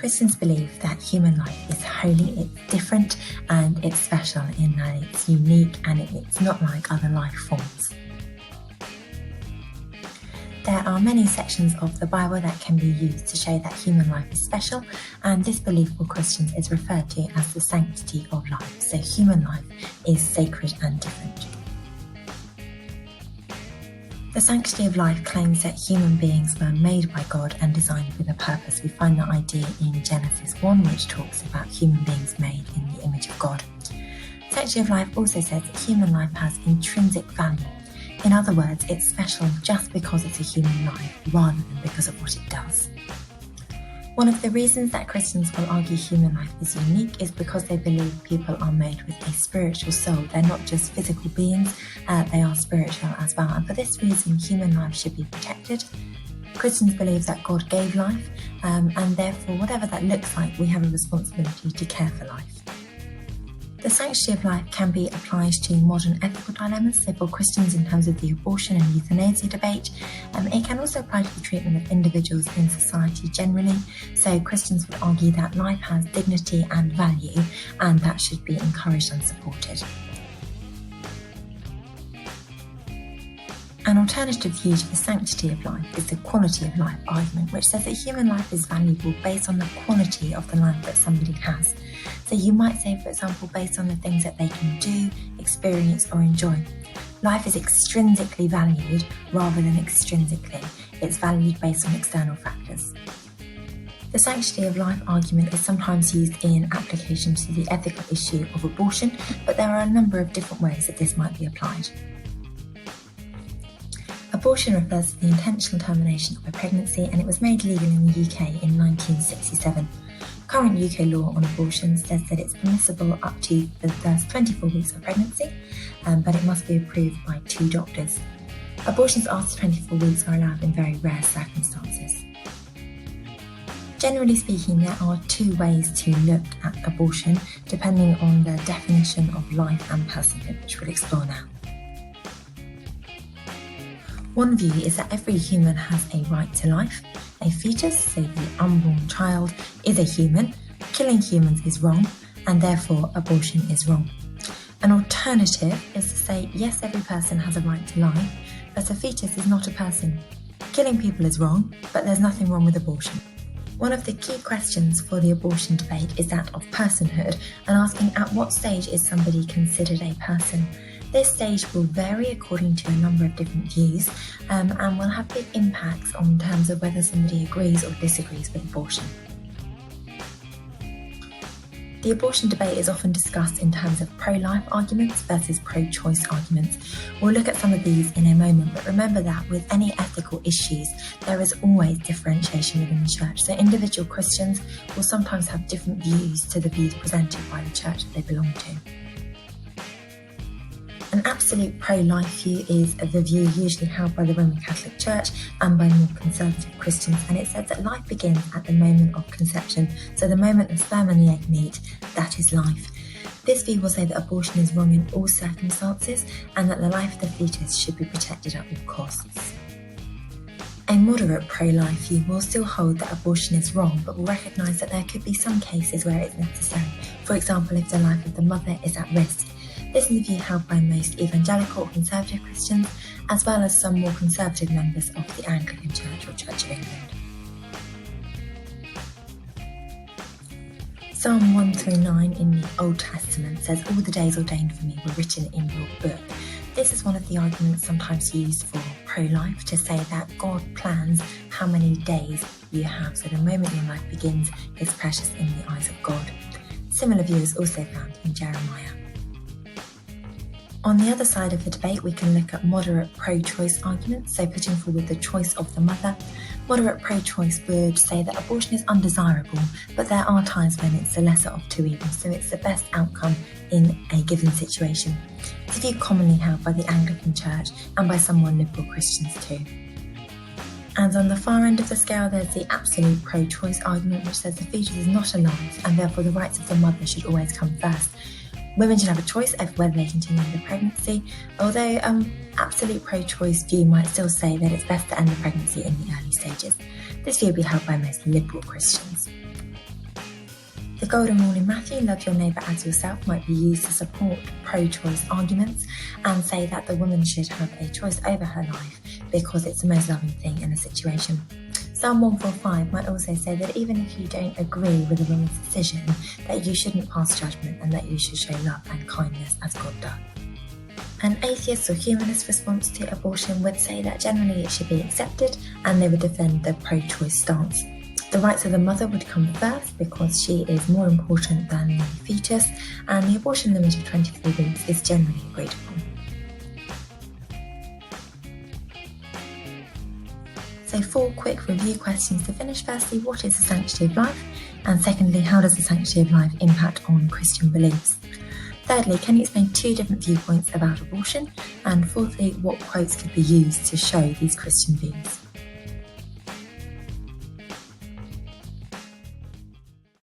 Christians believe that human life is holy, it's different, and it's special in that it's unique and it's not like other life forms. There are many sections of the Bible that can be used to show that human life is special, and this belief for Christians is referred to as the sanctity of life. So human life is sacred and different. The sanctity of life claims that human beings were made by God and designed with a purpose. We find that idea in Genesis 1, which talks about human beings made in the image of God. Sanctity of life also says that human life has intrinsic value. In other words, it's special just because it's a human life, rather than because of what it does. One of the reasons that Christians will argue human life is unique is because they believe people are made with a spiritual soul. They're not just physical beings, they are spiritual as well. And for this reason, human life should be protected. Christians believe that God gave life, and therefore, whatever that looks like, we have a responsibility to care for life. The sanctity of life can be applied to modern ethical dilemmas, so for Christians in terms of the abortion and euthanasia debate. It can also apply to the treatment of individuals in society generally, so Christians would argue that life has dignity and value, and that should be encouraged and supported. An alternative view to the sanctity of life is the quality of life argument, which says that human life is valuable based on the quality of the life that somebody has. So you might say, for example, based on the things that they can do, experience or enjoy. Life is extrinsically valued rather than extrinsically. It's valued based on external factors. The sanctity of life argument is sometimes used in application to the ethical issue of abortion, but there are a number of different ways that this might be applied. Abortion refers to the intentional termination of a pregnancy, and it was made legal in the UK in 1967. Current UK law on abortion says that it's permissible up to the first 24 weeks of pregnancy, but it must be approved by 2 doctors. Abortions after 24 weeks are allowed in very rare circumstances. Generally speaking, there are 2 ways to look at abortion, depending on the definition of life and personhood, which we'll explore now. One view is that every human has a right to life. A fetus, so the unborn child, is a human. Killing humans is wrong, and therefore abortion is wrong. An alternative is to say, yes, every person has a right to life, but a fetus is not a person. Killing people is wrong, but there's nothing wrong with abortion. One of the key questions for the abortion debate is that of personhood, and asking at what stage is somebody considered a person. This stage will vary according to a number of different views, and will have big impacts on terms of whether somebody agrees or disagrees with abortion. The abortion debate is often discussed in terms of pro-life arguments versus pro-choice arguments. We'll look at some of these in a moment, but remember that with any ethical issues, there is always differentiation within the church. So individual Christians will sometimes have different views to the views presented by the church that they belong to. An absolute pro-life view is the view usually held by the Roman Catholic Church and by more conservative Christians, and it says that life begins at the moment of conception, so the moment the sperm and the egg meet, that is life. This view will say that abortion is wrong in all circumstances and that the life of the fetus should be protected at all costs. A moderate pro-life view will still hold that abortion is wrong, but will recognise that there could be some cases where it's necessary, for example if the life of the mother is at risk. This is the view held by most evangelical or conservative Christians, as well as some more conservative members of the Anglican Church or Church of England. Psalm 139 in the Old Testament says, "All the days ordained for me were written in your book." This is one of the arguments sometimes used for pro-life, to say that God plans how many days you have, so the moment your life begins is precious in the eyes of God. Similar view is also found in Jeremiah. On the other side of the debate, we can look at moderate pro-choice arguments, so putting forward the choice of the mother. Moderate pro-choice would say that abortion is undesirable, but there are times when it's the lesser of 2 evils, so it's the best outcome in a given situation. It's a view commonly held by the Anglican Church and by some more liberal Christians too. And on the far end of the scale, there's the absolute pro-choice argument, which says the fetus is not alive and therefore the rights of the mother should always come first. Women should have a choice over whether they continue the pregnancy, although absolute pro-choice view might still say that it's best to end the pregnancy in the early stages. This view will be held by most liberal Christians. golden rule in Matthew, love your neighbour as yourself, might be used to support pro-choice arguments and say that the woman should have a choice over her life because it's the most loving thing in a situation. Psalm 145 might also say that even if you don't agree with a woman's decision, that you shouldn't pass judgment and that you should show love and kindness as God does. An atheist or humanist response to abortion would say that generally it should be accepted, and they would defend the pro-choice stance. The rights of the mother would come first because she is more important than the fetus, and the abortion limit of 24 weeks is generally agreed upon. So 4 quick review questions to finish. Firstly, what is the sanctity of life? And secondly, how does the sanctity of life impact on Christian beliefs? Thirdly, can you explain 2 different viewpoints about abortion? And fourthly, what quotes could be used to show these Christian views?